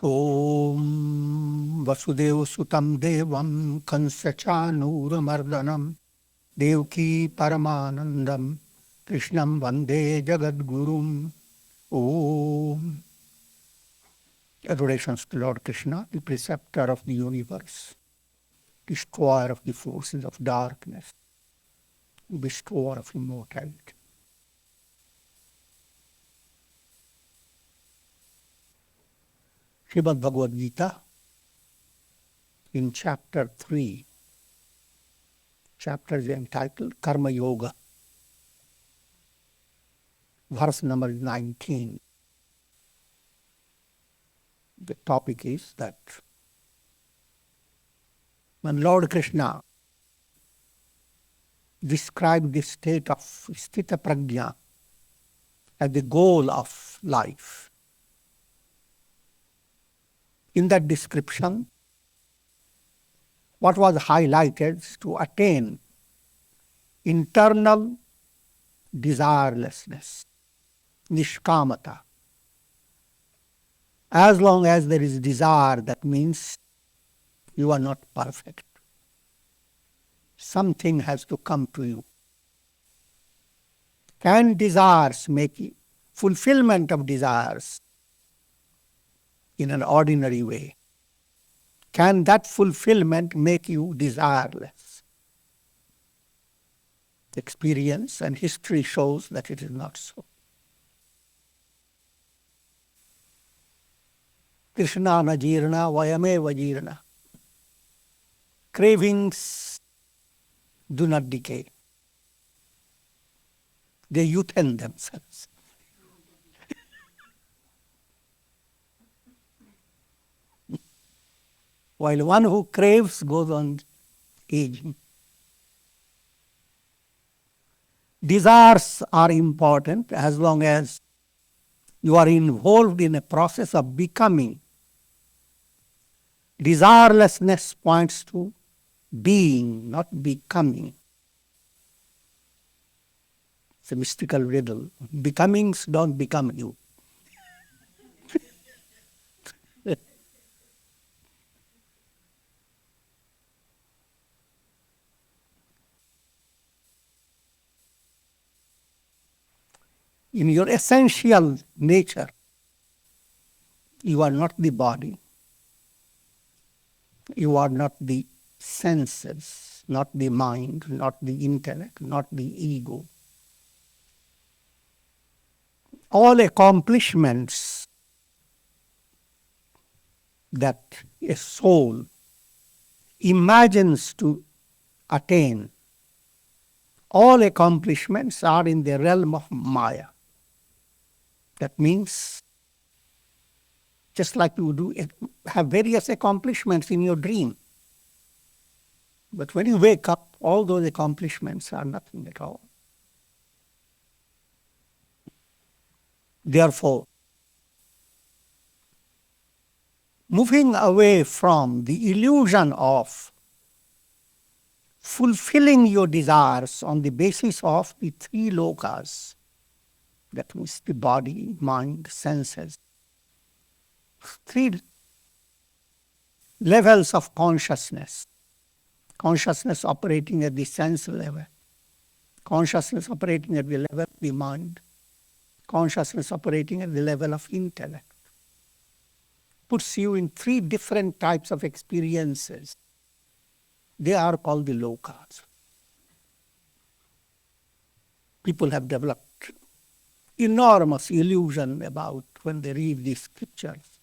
Om Vasudeva Sutam Devam Kansachanuramardanam Devki Paramanandam Krishnam Vande Jagadgurum. Om. Adorations to Lord Krishna, the preceptor of the universe, destroyer of the forces of darkness, bestower of immortality. Srimad Bhagavad Gita, in chapter 3, chapter is entitled Karma Yoga, verse number 19. The topic is that when Lord Krishna described the state of Sthita Prajna as the goal of life, in that description, what was highlighted is to attain internal desirelessness, nishkamata. As long as there is desire, that means you are not perfect. Something has to come to you. Can desires make you, fulfillment of desires in an ordinary way, can that fulfillment make you desireless? Experience and history shows that it is not so. Krishna na jirna vayameva jirna. Cravings do not decay. They youthens themselves. While one who craves goes on aging. Desires are important as long as you are involved in a process of becoming. Desirelessness points to being, not becoming. It's a mystical riddle. Becomings don't become you. In your essential nature, you are not the body. You are not the senses, not the mind, not the intellect, not the ego. All accomplishments that a soul imagines to attain, all accomplishments are in the realm of Maya. That means, just like you do have various accomplishments in your dream. But when you wake up, all those accomplishments are nothing at all. Therefore, moving away from the illusion of fulfilling your desires on the basis of the three lokas, that means the body, mind, senses, three levels of consciousness. Consciousness operating at the sense level, consciousness operating at the level of the mind, consciousness operating at the level of intellect. Puts you in three different types of experiences. They are called the lokas. People have developed enormous illusion about when they read these scriptures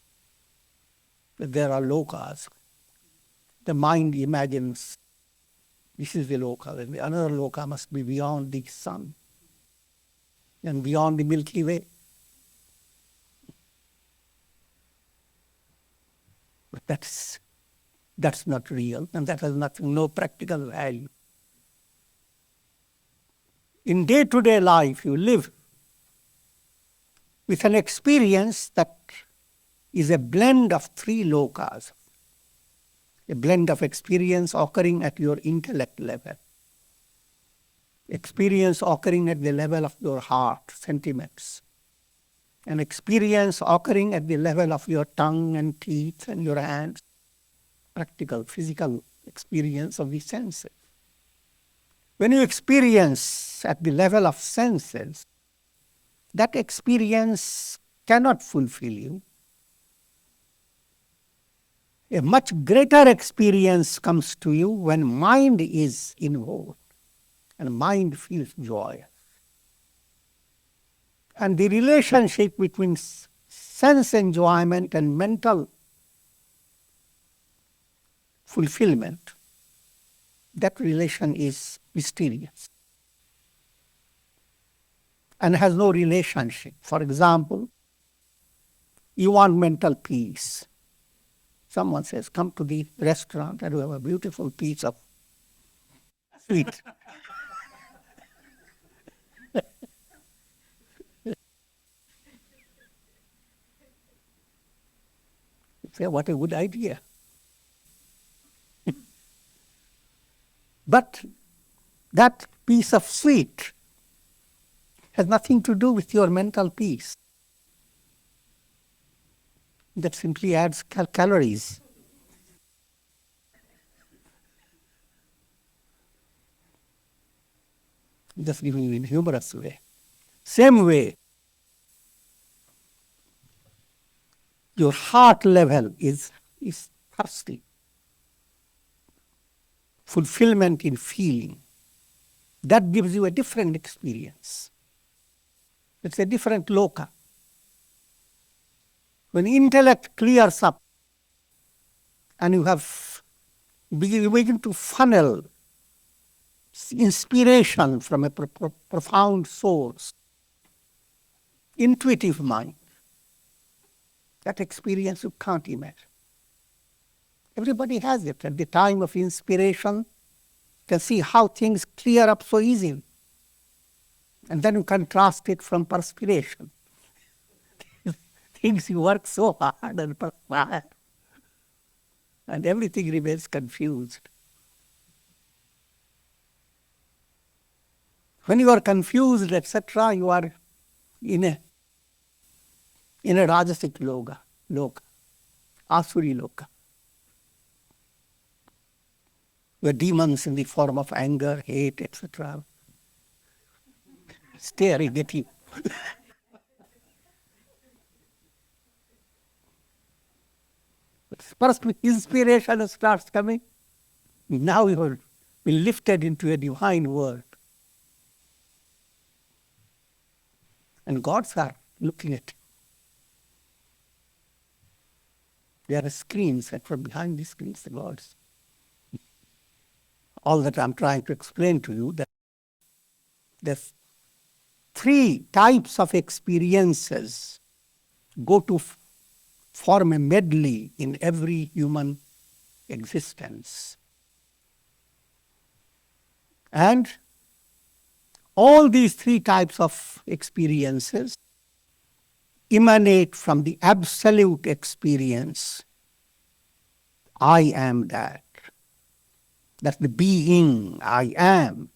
that there are lokas. The mind imagines this is the loka, and the another loka must be beyond the sun and beyond the Milky Way. But that's not real, and that has no practical value. In day-to-day life, you live with an experience that is a blend of three lokas, a blend of experience occurring at your intellect level, experience occurring at the level of your heart, sentiments, an experience occurring at the level of your tongue and teeth and your hands, practical, physical experience of the senses. When you experience at the level of senses, that experience cannot fulfill you. A much greater experience comes to you when mind is involved and mind feels joy. And the relationship between sense enjoyment and mental fulfillment, that relation is mysterious and has no relationship. For example, you want mental peace. Someone says, come to the restaurant and we have a beautiful piece of sweet. You say, what a good idea. But that piece of sweet has nothing to do with your mental peace. That simply adds calories. Just giving you in a humorous way. Same way, your heart level is thirsty. Fulfillment in feeling. That gives you a different experience. It's a different loka. When intellect clears up and you begin to funnel inspiration from a profound source, intuitive mind, that experience you can't imagine. Everybody has it. At the time of inspiration, you can see how things clear up so easily. And then you contrast it from perspiration. Things you work so hard and perspire, and everything remains confused. When you are confused, etc., you are in a Rajasic loka, Asuri loka, where demons in the form of anger, hate, etc., staring at you. But first inspiration starts coming. Now you will be lifted into a divine world. And gods are looking at you. There are screens, and from behind these screens, the gods. All that I'm trying to explain to you, that there's three types of experiences go to form a medley in every human existence. And all these three types of experiences emanate from the absolute experience. I am that. That's the being I am.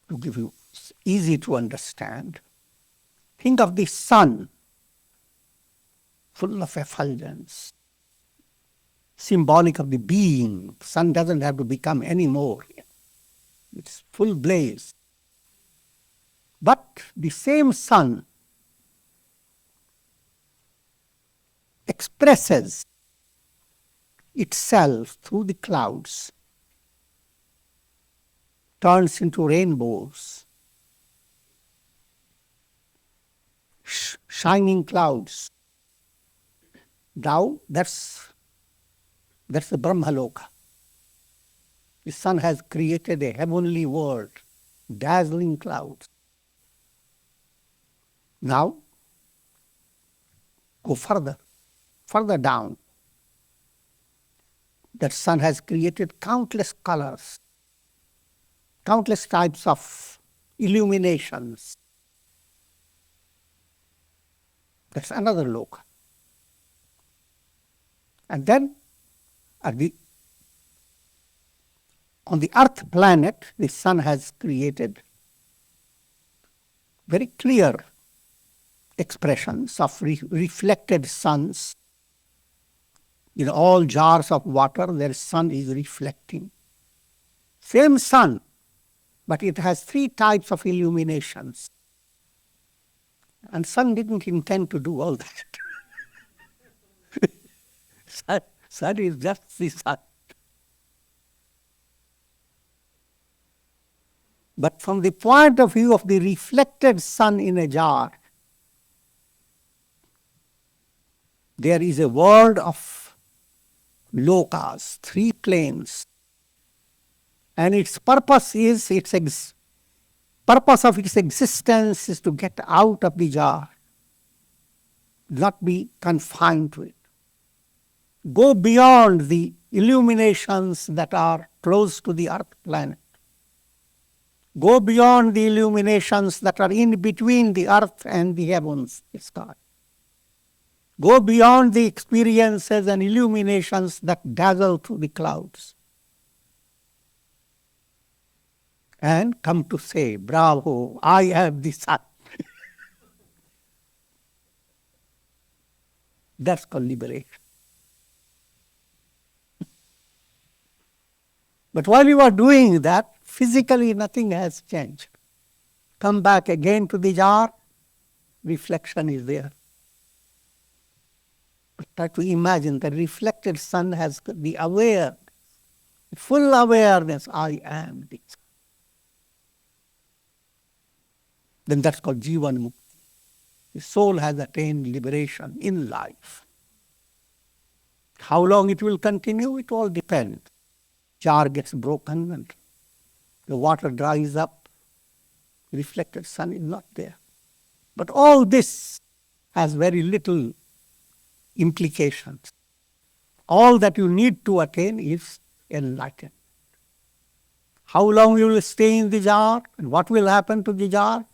To give you easy to understand, think of the sun, full of effulgence, symbolic of the being. Sun doesn't have to become any more. It's full blaze. But the same sun expresses itself through the clouds, turns into rainbows, shining clouds. Now that's the Brahmaloka. The sun has created a heavenly world, dazzling clouds. Now, go further down. That sun has created countless colors, countless types of illuminations. That's another loka. And then, on the earth planet, the sun has created very clear expressions of reflected suns. In all jars of water, their sun is reflecting. Same sun, but it has three types of illuminations. And sun didn't intend to do all that. Sun is just the sun. But from the point of view of the reflected sun in a jar, there is a world of lokas, three planes. And its purpose is, purpose of its existence is to get out of the jar, not be confined to it. Go beyond the illuminations that are close to the earth planet. Go beyond the illuminations that are in between the earth and the heavens, the sky. Go beyond the experiences and illuminations that dazzle through the clouds. And come to say, bravo, I am the sun. That's called liberation. But while you are doing that, physically nothing has changed. Come back again to the jar, reflection is there. But try to imagine the reflected sun has the full awareness, I am the sun. Then that's called Jivan Mukti. The soul has attained liberation in life. How long it will continue, it all depends. Jar gets broken and the water dries up, reflected sun is not there. But all this has very little implications. All that you need to attain is enlightenment. How long you will stay in the jar and what will happen to the jar?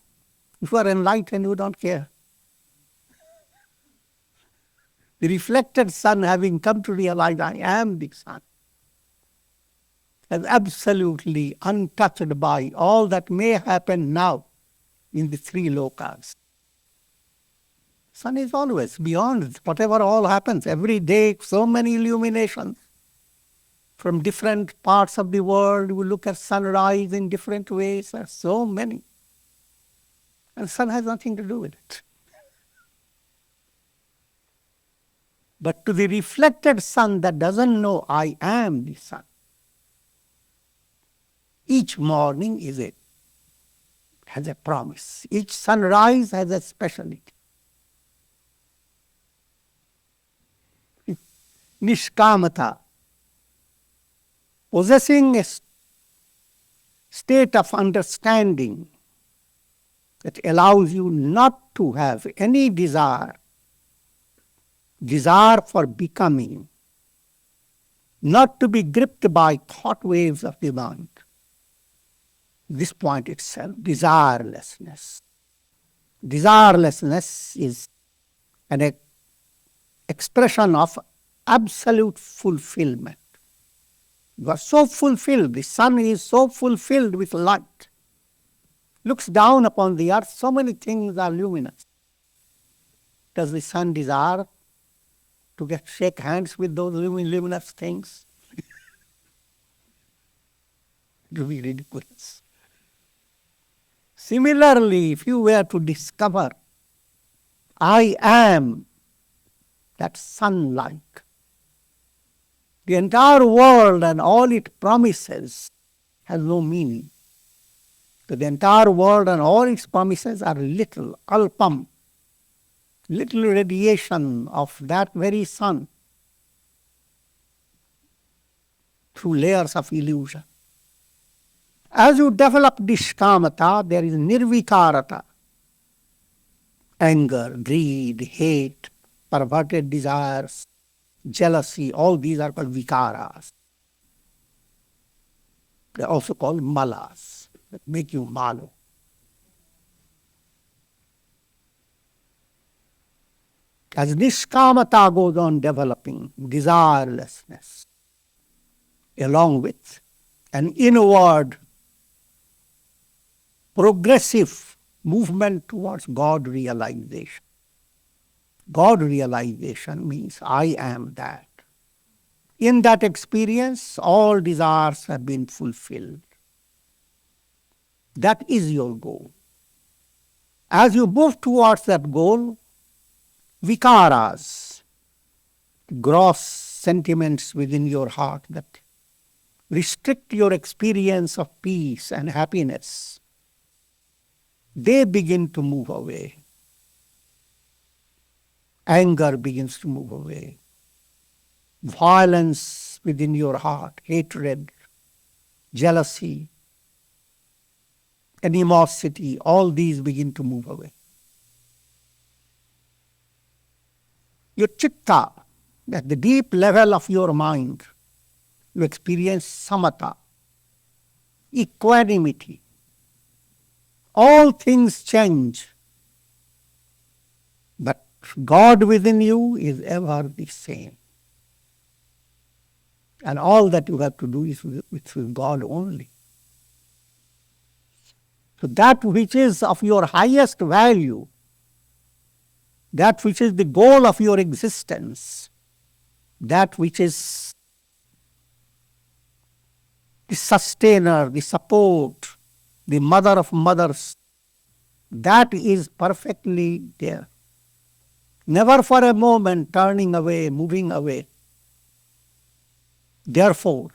If you are enlightened, you don't care. The reflected sun, having come to realize I am the sun, is absolutely untouched by all that may happen now in the three lokas. Sun is always beyond whatever all happens. Every day, so many illuminations. From different parts of the world, we look at sunrise in different ways. There are so many. And sun has nothing to do with it. But to the reflected sun that doesn't know I am the sun, each morning has a promise. Each sunrise has a speciality. Nishkamata, possessing a state of understanding that allows you not to have any desire for becoming, not to be gripped by thought waves of the mind. This point itself, desirelessness. Desirelessness is an expression of absolute fulfillment. You are so fulfilled, the sun is so fulfilled with light. Looks down upon the earth, so many things are luminous. Does the sun desire to shake hands with those luminous things? It would be ridiculous. Similarly, if you were to discover, I am that sun-like, the entire world and all it promises has no meaning. So the entire world and all its promises are little, alpam, little radiation of that very sun through layers of illusion. As you develop nishkamata, there is nirvikarata, anger, greed, hate, perverted desires, jealousy, all these are called vikaras. They are also called malas, that make you malo. As nishkamata goes on developing, desirelessness, along with an inward, progressive movement towards God realization. God realization means I am that. In that experience, all desires have been fulfilled. That is your goal. As you move towards that goal, vikaras, gross sentiments within your heart that restrict your experience of peace and happiness, they begin to move away. Anger begins to move away. Violence within your heart, hatred, jealousy, animosity, all these begin to move away. Your chitta, at the deep level of your mind, you experience samatha, equanimity. All things change, but God within you is ever the same. And all that you have to do is with God only. So that which is of your highest value, that which is the goal of your existence, that which is the sustainer, the support, the mother of mothers, that is perfectly there. Never for a moment turning away, moving away. Therefore,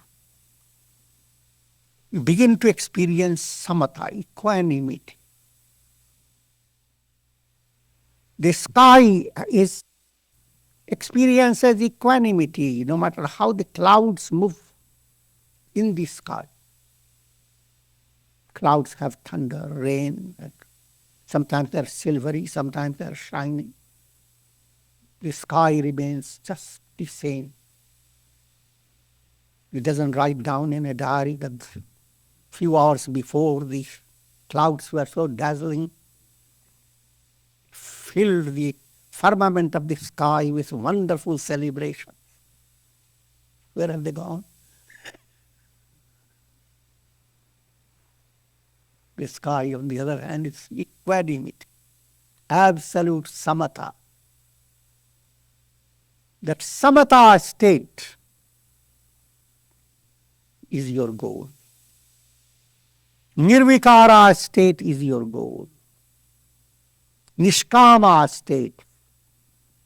you begin to experience samatha, equanimity. The sky experiences equanimity no matter how the clouds move in the sky. Clouds have thunder, rain, sometimes they're silvery, sometimes they're shining. The sky remains just the same. It doesn't write down in a diary that few hours before the clouds were so dazzling, filled the firmament of the sky with wonderful celebrations. Where have they gone? The sky, on the other hand, is equanimity, absolute samatha. That samatha state is your goal. Nirvikara state is your goal. Nishkama state,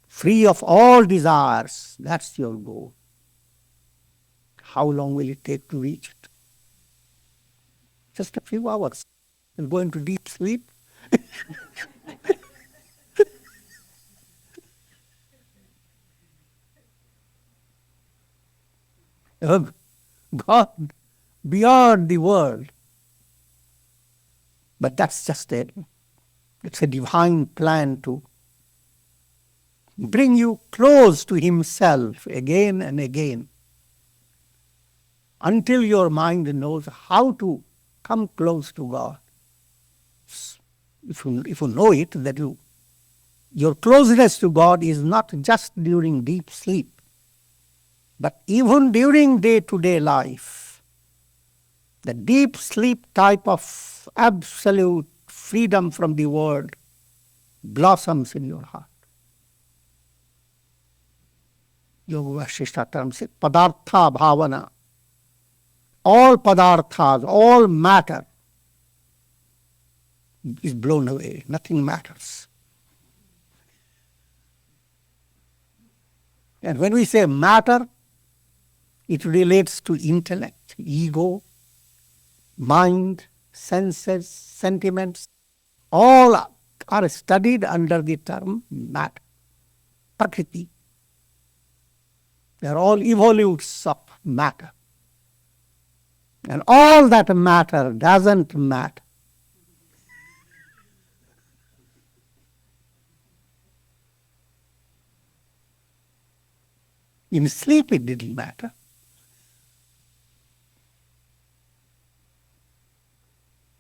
free of all desires, that's your goal. How long will it take to reach it? Just a few hours. And go into deep sleep. God, beyond the world. But that's just it. It's a divine plan to bring you close to Himself again and again until your mind knows how to come close to God. If you know it, that your closeness to God is not just during deep sleep, but even during day-to-day life. The deep sleep type of absolute freedom from the world blossoms in your heart. Yoga Vasishtha term says padartha bhavana. All padarthas, all matter is blown away. Nothing matters. And when we say matter, it relates to intellect, ego, mind, senses, sentiments. All are studied under the term matter, prakriti. They are all evolutes of matter. And all that matter doesn't matter. In sleep it didn't matter.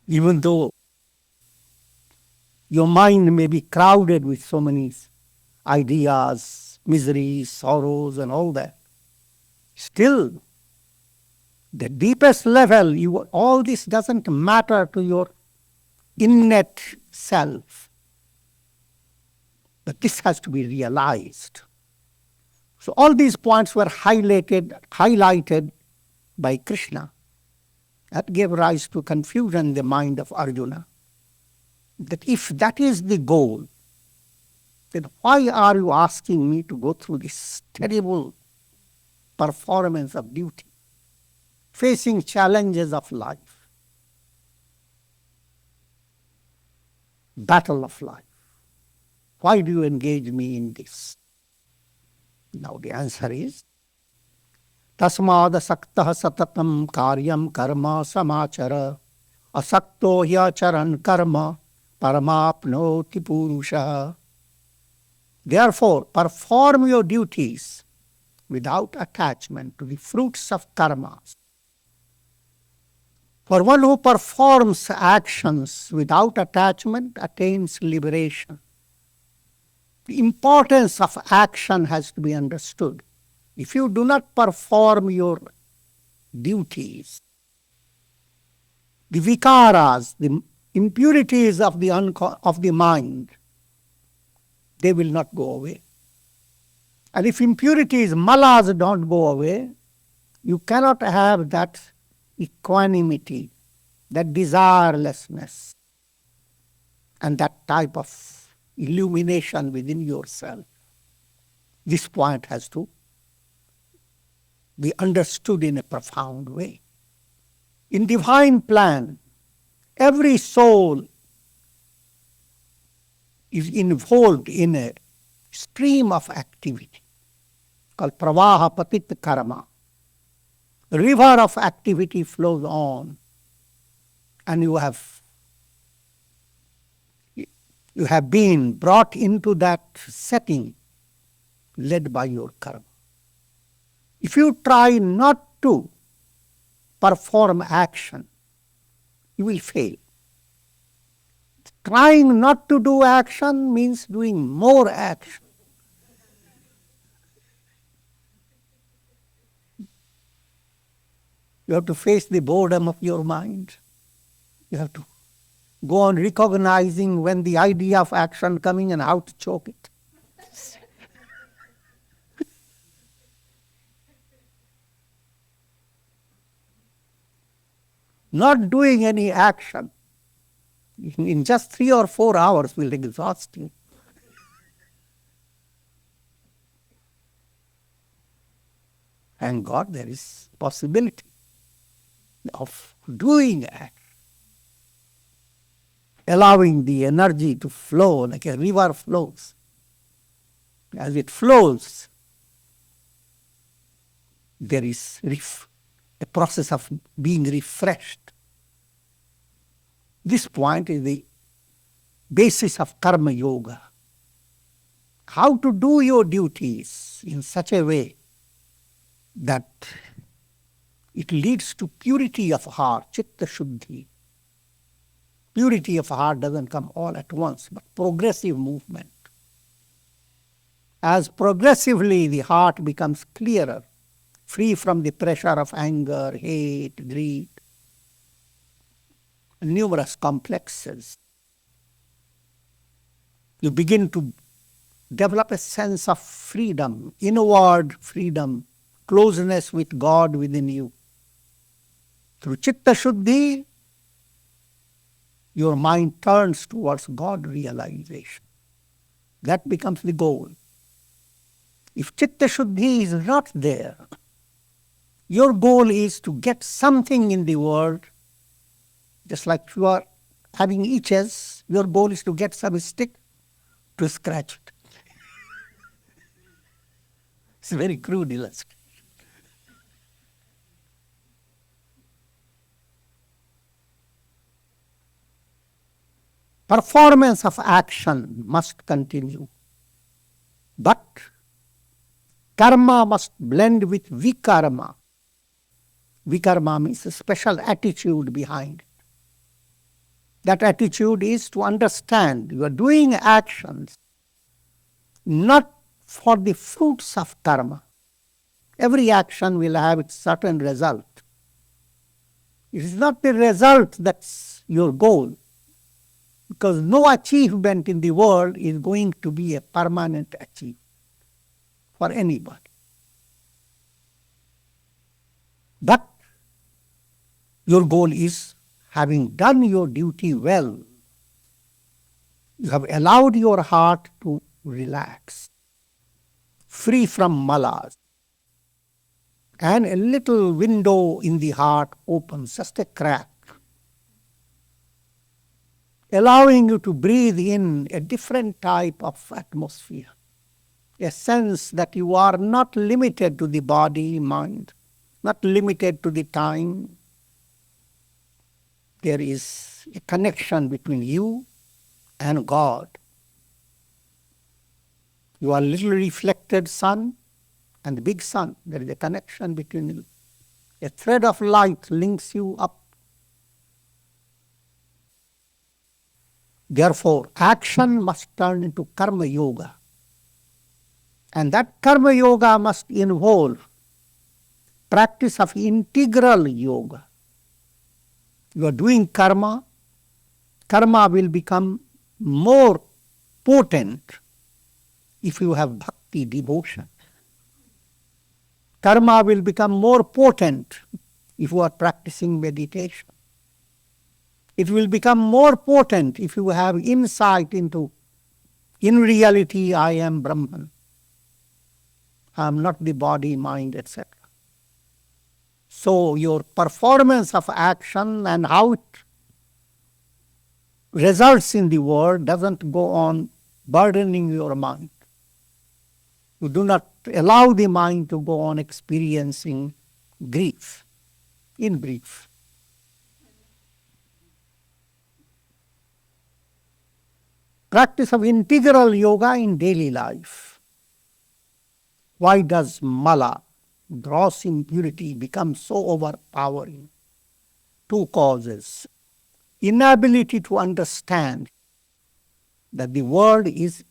Even though your mind may be crowded with so many ideas, miseries, sorrows and all that, still, the deepest level, all this doesn't matter to your innate self. But this has to be realized. So all these points were highlighted by Krishna. That gave rise to confusion in the mind of Arjuna. That if that is the goal, then why are you asking me to go through this terrible performance of duty, facing challenges of life, battle of life? Why do you engage me in this? Now the answer is, Tasmad asaktah satatam karyam karma samachara asakto hyacharan karma paramapnoti purusha. Therefore, perform your duties without attachment to the fruits of karmas. For one who performs actions without attachment attains liberation. The importance of action has to be understood. If you do not perform your duties, the vikaras, the impurities of the mind, they will not go away. And if impurities, malas, don't go away, you cannot have that equanimity, that desirelessness, and that type of illumination within yourself. This point has to be understood in a profound way. In divine plan, every soul is involved in a stream of activity called pravaha patit karma. The river of activity flows on, and you have been brought into that setting led by your karma. If you try not to perform action, you will fail. Trying not to do action means doing more action. You have to face the boredom of your mind. You have to go on recognizing when the idea of action coming and how to choke it. Not doing any action in just 3 or 4 hours will exhaust you. Thank God there is possibility of doing action, allowing the energy to flow like a river flows. As it flows, there is a process of being refreshed. This point is the basis of karma yoga. How to do your duties in such a way that it leads to purity of heart, chitta shuddhi. Purity of heart doesn't come all at once, but progressive movement. As progressively the heart becomes clearer, free from the pressure of anger, hate, greed, numerous complexes, you begin to develop a sense of freedom, inward freedom, closeness with God within you. Through chitta shuddhi, your mind turns towards God realization. That becomes the goal. If chitta shuddhi is not there, your goal is to get something in the world, just like you are having itches, your goal is to get some stick to scratch it. It's a very crude illustration. Performance of action must continue, but karma must blend with vikarma. Vikarma means a special attitude behind it. That attitude is to understand you are doing actions not for the fruits of karma. Every action will have its certain result. It is not the result that's your goal. Because no achievement in the world is going to be a permanent achievement for anybody. But your goal is, having done your duty well, you have allowed your heart to relax, free from malas, and a little window in the heart opens, just a crack, allowing you to breathe in a different type of atmosphere, a sense that you are not limited to the body, mind, not limited to the time. There is a connection between you and God. You are little reflected sun and the big sun. There is a connection between you. A thread of light links you up. Therefore, action must turn into karma yoga. And that karma yoga must involve practice of integral yoga. You are doing karma, karma will become more potent if you have bhakti, devotion. Karma will become more potent if you are practicing meditation. It will become more potent if you have insight into, in reality, I am Brahman. I am not the body, mind, etc. So your performance of action and how it results in the world doesn't go on burdening your mind. You do not allow the mind to go on experiencing grief, in brief. Practice of integral yoga in daily life. Why does mala, gross impurity, become so overpowering? Two causes. Inability to understand that the world is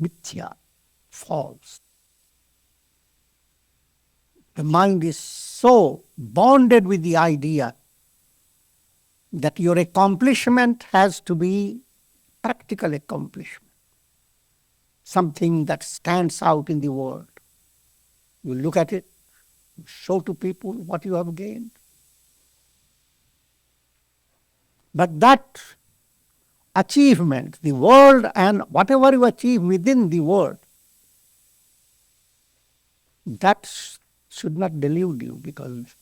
mithya, false. The mind is so bonded with the idea that your accomplishment has to be practical accomplishment, something that stands out in the world. You look at it, show to people what you have gained. But that achievement, the world and whatever you achieve within the world, that should not delude you, because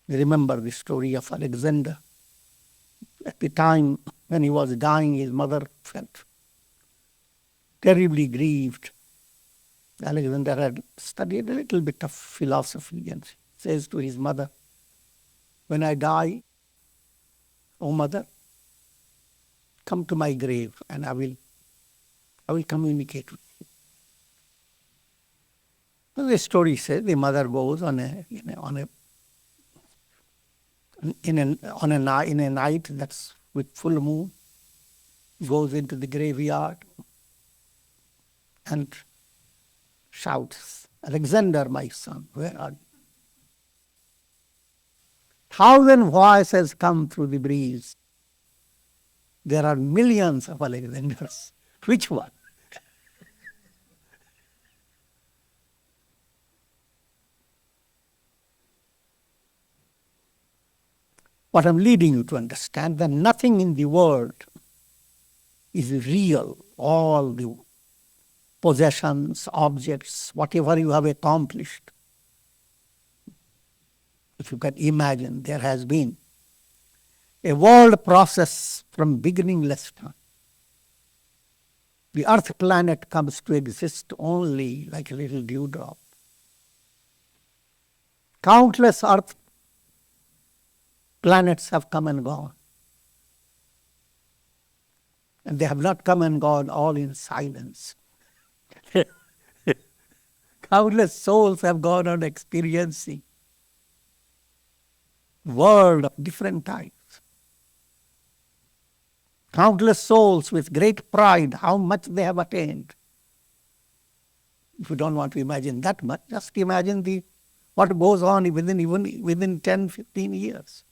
remember the story of Alexander. At the time when he was dying, his mother felt terribly grieved. Alexander had studied a little bit of philosophy and says to his mother, when I die, O mother, come to my grave and I will communicate with you. So the story says the mother goes on a night that's with full moon, goes into the graveyard and shouts, Alexander, my son, where are you? 1,000 voices come through the breeze. There are millions of Alexanders. Which one? What I'm leading you to understand, that nothing in the world is real. All the possessions, objects, whatever you have accomplished, if you can imagine, there has been a world process from beginningless time. The earth planet comes to exist only like a little dewdrop. Countless earth planets have come and gone. And they have not come and gone all in silence. Countless souls have gone on experiencing world of different types. Countless souls with great pride, how much they have attained. If you don't want to imagine that much, just imagine what goes on within 10, 15 years.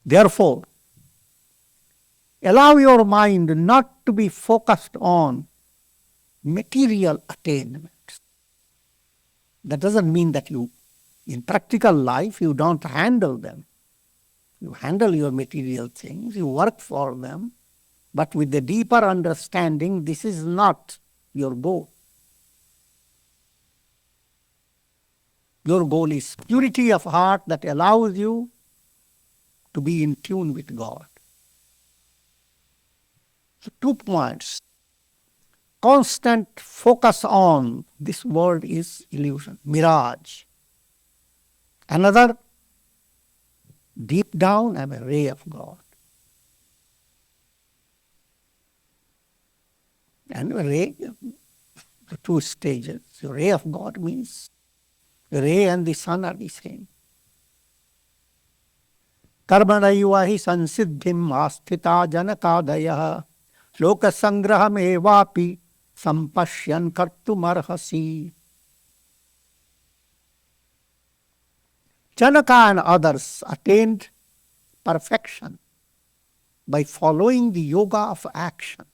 Therefore, allow your mind not to be focused on material attainments. That doesn't mean that you, in practical life, you don't handle them. You handle your material things, you work for them, but with the deeper understanding, this is not your goal. Your goal is purity of heart that allows you to be in tune with God. So 2 points. Constant focus on this world is illusion, mirage. Another, deep down, I'm a ray of God. And a ray, the 2 stages. The ray of God means the ray and the sun are the same. Karmanaiva hi sansiddhim asthita janakadayah lokasangraham evapi sampashyan kartumarhasi. Janaka and others attained perfection by following the yoga of action.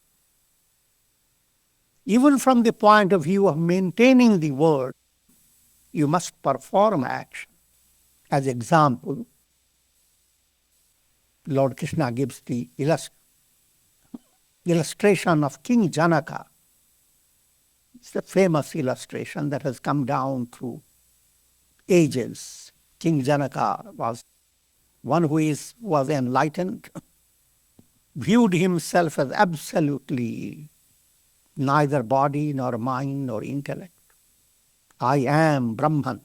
Even from the point of view of maintaining the world, you must perform action. As example, Lord Krishna gives the illustration of King Janaka. It's a famous illustration that has come down through ages. King Janaka was one who was enlightened, viewed himself as absolutely neither body nor mind nor intellect. I am Brahman.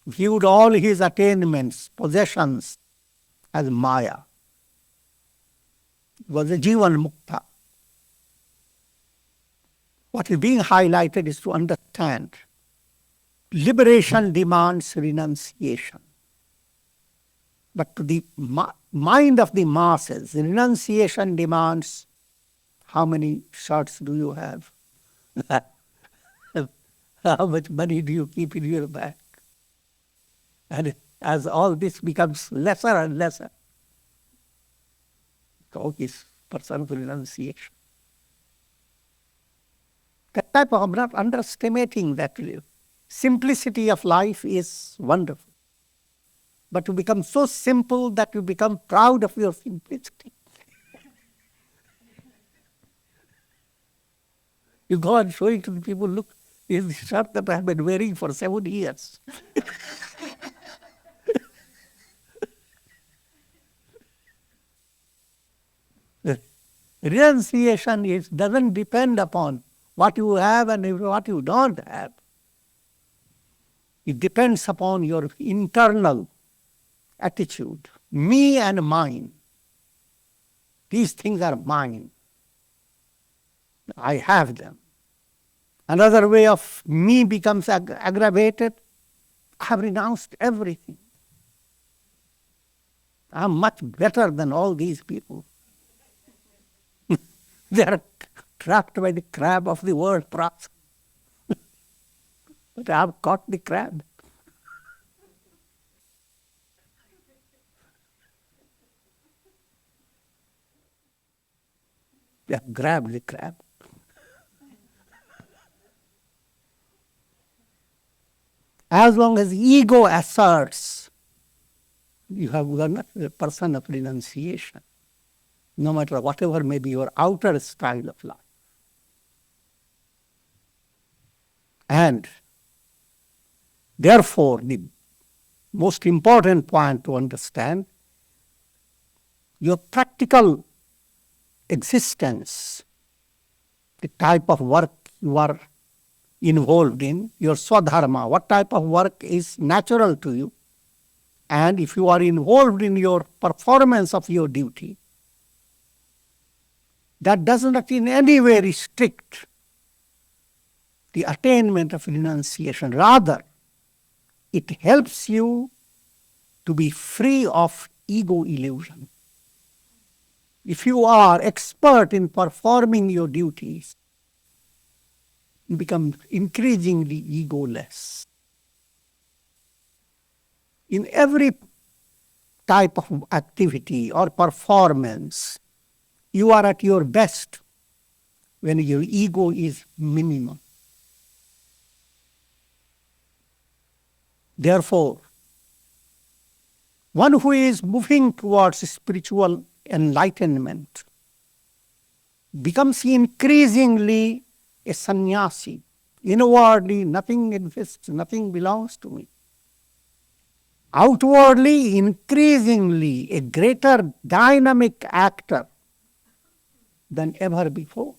Viewed all his attainments, possessions as Maya. It was a Jivan Mukta. What is being highlighted is to understand liberation demands renunciation. But to the mind of the masses, renunciation demands how many shirts do you have? How much money do you keep in your bag? And as all this becomes lesser and lesser, so is personal renunciation. That type of, I'm not underestimating that simplicity of life is wonderful. But to become so simple that you become proud of your simplicity. You go and show it to the people, look, this is the shirt that I have been wearing for 7 years. Renunciation doesn't depend upon what you have and what you don't have. It depends upon your internal attitude. Me and mine. These things are mine. I have them. Another way of me becomes aggravated. I have renounced everything. I am much better than all these people. They are trapped by the crab of the world process. But I have caught the crab. They have grabbed the crab. As long as ego asserts, you are not a person of renunciation, no matter whatever may be your outer style of life. And therefore, the most important point to understand, your practical existence, the type of work you are involved in, your swadharma, what type of work is natural to you, and if you are involved in your performance of your duty, that does not in any way restrict the attainment of renunciation. Rather, it helps you to be free of ego illusion. If you are expert in performing your duties, you become increasingly egoless. In every type of activity or performance, you are at your best when your ego is minimum. Therefore, one who is moving towards spiritual enlightenment becomes increasingly a sannyasi. Inwardly, nothing exists, nothing belongs to me. Outwardly, increasingly, a greater dynamic actor than ever before.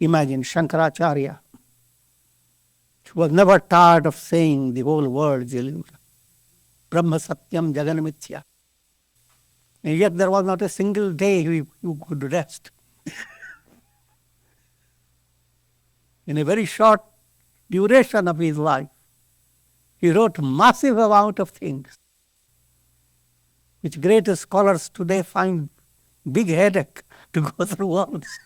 Imagine Shankaracharya, who was never tired of saying the whole world is illusion. Brahma Satyam Jagan Mithya. And yet there was not a single day he could rest. In a very short duration of his life, he wrote massive amount of things, which great scholars today find big headache to go through all this.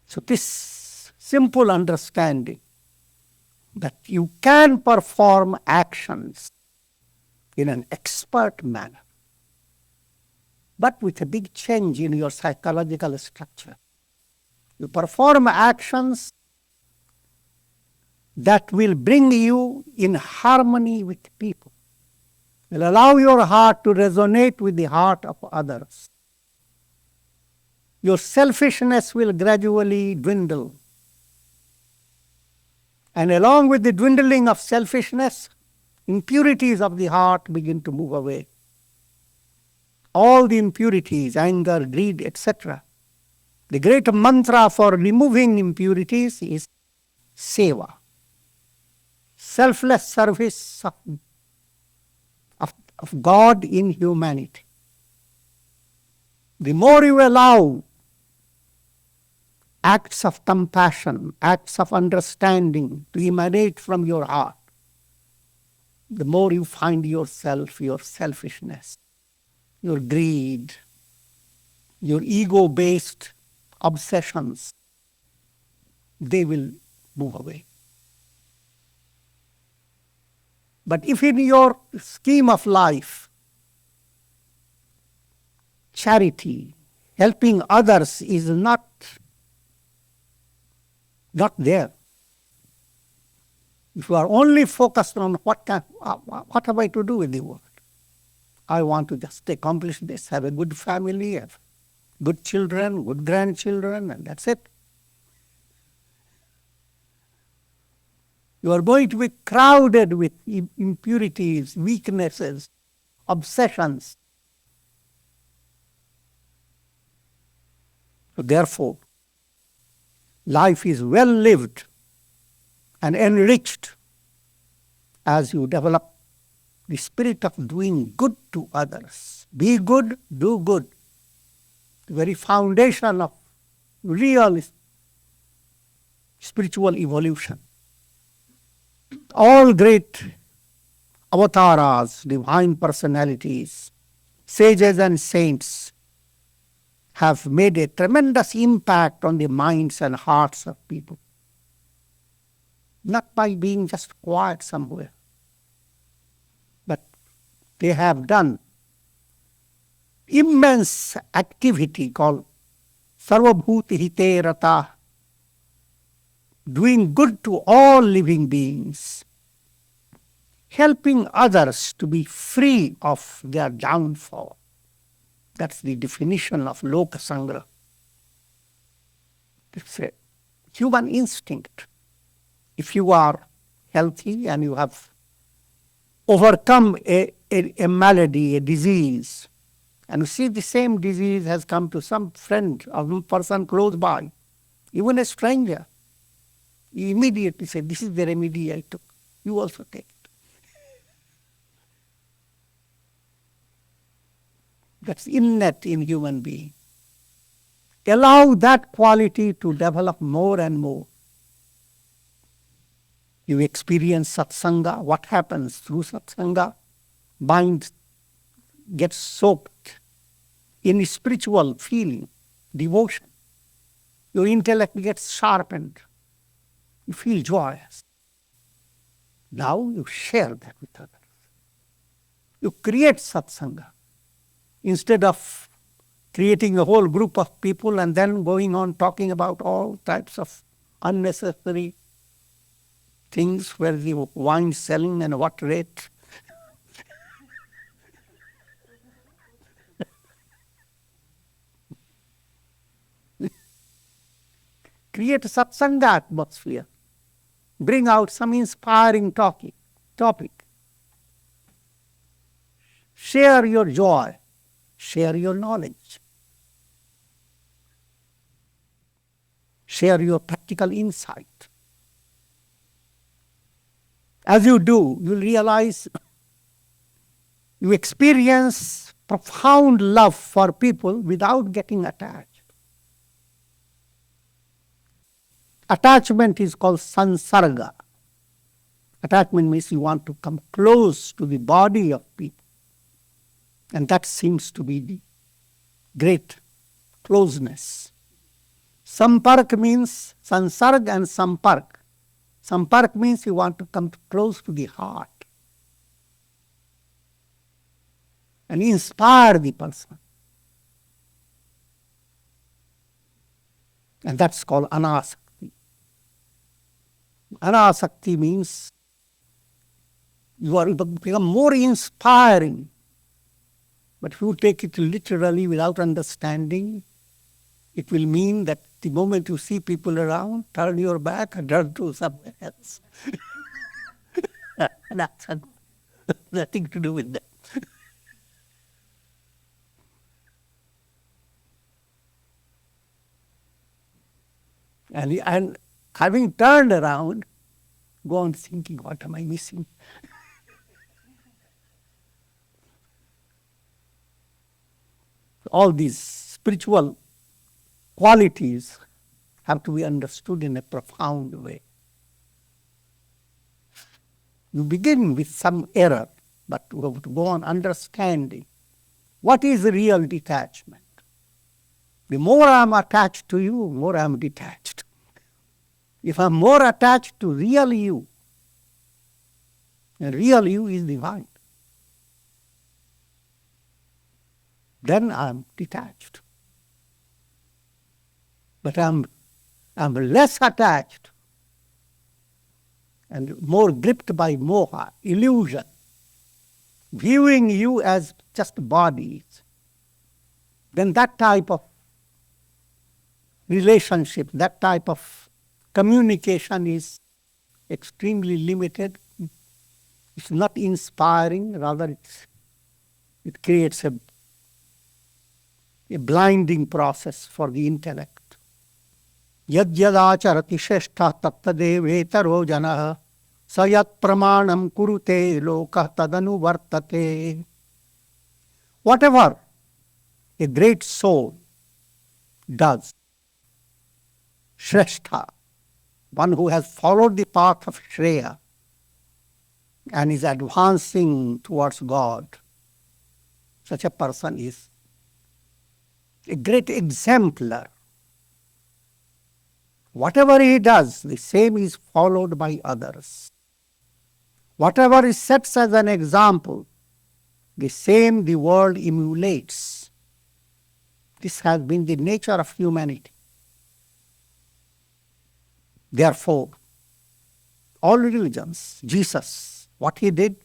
So this simple understanding that you can perform actions in an expert manner, but with a big change in your psychological structure. You perform actions that will bring you in harmony with people, will allow your heart to resonate with the heart of others. Your selfishness will gradually dwindle. And along with the dwindling of selfishness, impurities of the heart begin to move away. All the impurities, anger, greed, etc. The great mantra for removing impurities is seva, selfless service of God in humanity. The more you allow acts of compassion, acts of understanding to emanate from your heart, the more you find yourself, your selfishness, your greed, your ego-based obsessions, they will move away. But if in your scheme of life, charity, helping others is not there, if you are only focused on what have I to do with the world, I want to just accomplish this, have a good family, have good children, good grandchildren, and that's it. You are going to be crowded with impurities, weaknesses, obsessions. So therefore, life is well lived and enriched as you develop the spirit of doing good to others. Be good, do good. The very foundation of real spiritual evolution. All great avatars, divine personalities, sages and saints have made a tremendous impact on the minds and hearts of people. Not by being just quiet somewhere, but they have done immense activity called Sarvabhuti Hite Rata, doing good to all living beings, helping others to be free of their downfall. That's the definition of Loka Sangra. It's a human instinct. If you are healthy and you have overcome a malady, a disease, and you see the same disease has come to some friend or some person close by, even a stranger, you immediately say, this is the remedy I took. You also take it. That's innate in human being. Allow that quality to develop more and more. You experience satsanga. What happens through satsanga? Mind gets soaked in spiritual feeling, devotion. Your intellect gets sharpened. You feel joyous. Now you share that with others. You create satsanga. Instead of creating a whole group of people and then going on talking about all types of unnecessary things, where the wine selling and what rate. Create a satsanga atmosphere. Bring out some inspiring topic. Share your joy. Share your knowledge. Share your practical insight. As you do, you'll realize you experience profound love for people without getting attached. Attachment is called sansarga. Attachment means you want to come close to the body of people. And that seems to be the great closeness. Sampark means sansarg and sampark. Sampark means you want to come close to the heart and inspire the person. And that's called anasakti. Anasakti means you become more inspiring. But if you take it literally without understanding, it will mean that the moment you see people around, turn your back and run to somewhere else. That's nothing to do with that. And having turned around, go on thinking, what am I missing? All these spiritual qualities have to be understood in a profound way. You begin with some error, but you have to go on understanding what is real detachment. The more I am attached to you, the more I am detached. If I am more attached to real you, and real you is divine, then I am detached. But I'm less attached and more gripped by moha, illusion, viewing you as just bodies. Then that type of relationship, that type of communication is extremely limited. It's not inspiring, rather it creates a blinding process for the intellect. Yadyadacharati sheshtha tattadevetaro janah sayat pramanam kurute lokah tadanu vartate. Whatever a great soul does, Shrestha, one who has followed the path of Shreya and is advancing towards God, such a person is a great exemplar. Whatever he does, the same is followed by others. Whatever he sets as an example, the same the world emulates. This has been the nature of humanity. Therefore, all religions, Jesus, what he did,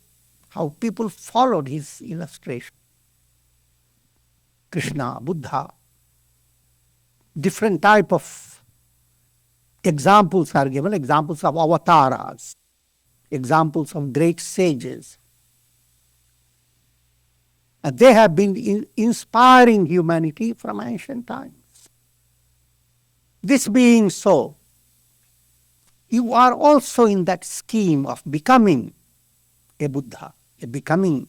how people followed his illustration. Krishna, Buddha, different type of examples are given, examples of avatars, examples of great sages. And they have been inspiring humanity from ancient times. This being so, you are also in that scheme of becoming a Buddha, becoming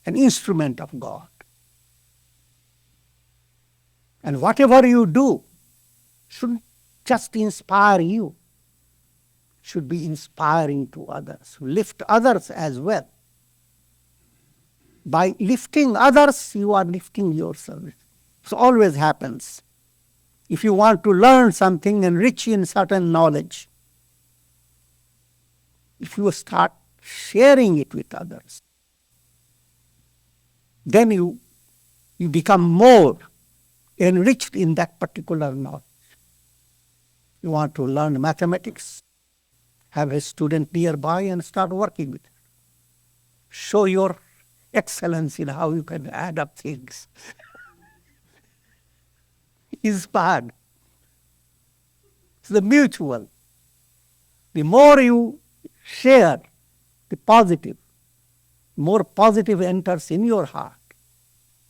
an instrument of God. And whatever you do shouldn't just inspire you, should be inspiring to others, lift others as well. By lifting others, you are lifting yourself. It always happens. If you want to learn something and rich in certain knowledge, if you start sharing it with others, then you become more enriched in that particular knowledge. You want to learn mathematics, have a student nearby and start working with it. Show your excellence in how you can add up things. Inspired. It's the mutual. The more you share the positive, more positive enters in your heart.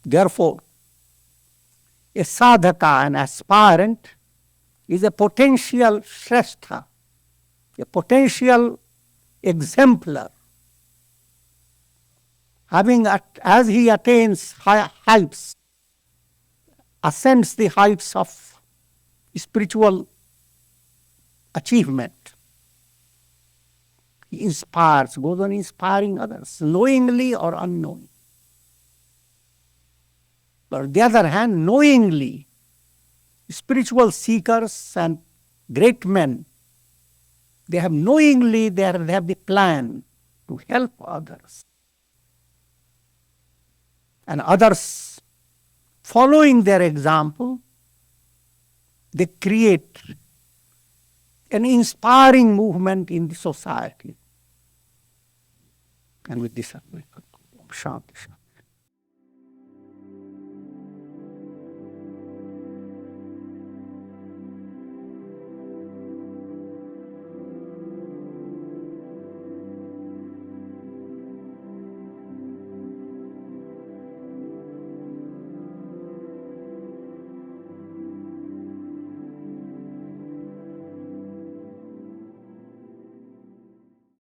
Therefore, a sadhaka, an aspirant, is a potential shrestha, a potential exemplar. As he attains heights, ascends the heights of spiritual achievement, he inspires, goes on inspiring others, knowingly or unknowingly. But on the other hand, knowingly, spiritual seekers and great men, they have the plan to help others. And others, following their example, they create an inspiring movement in the society. And with this, Shanti.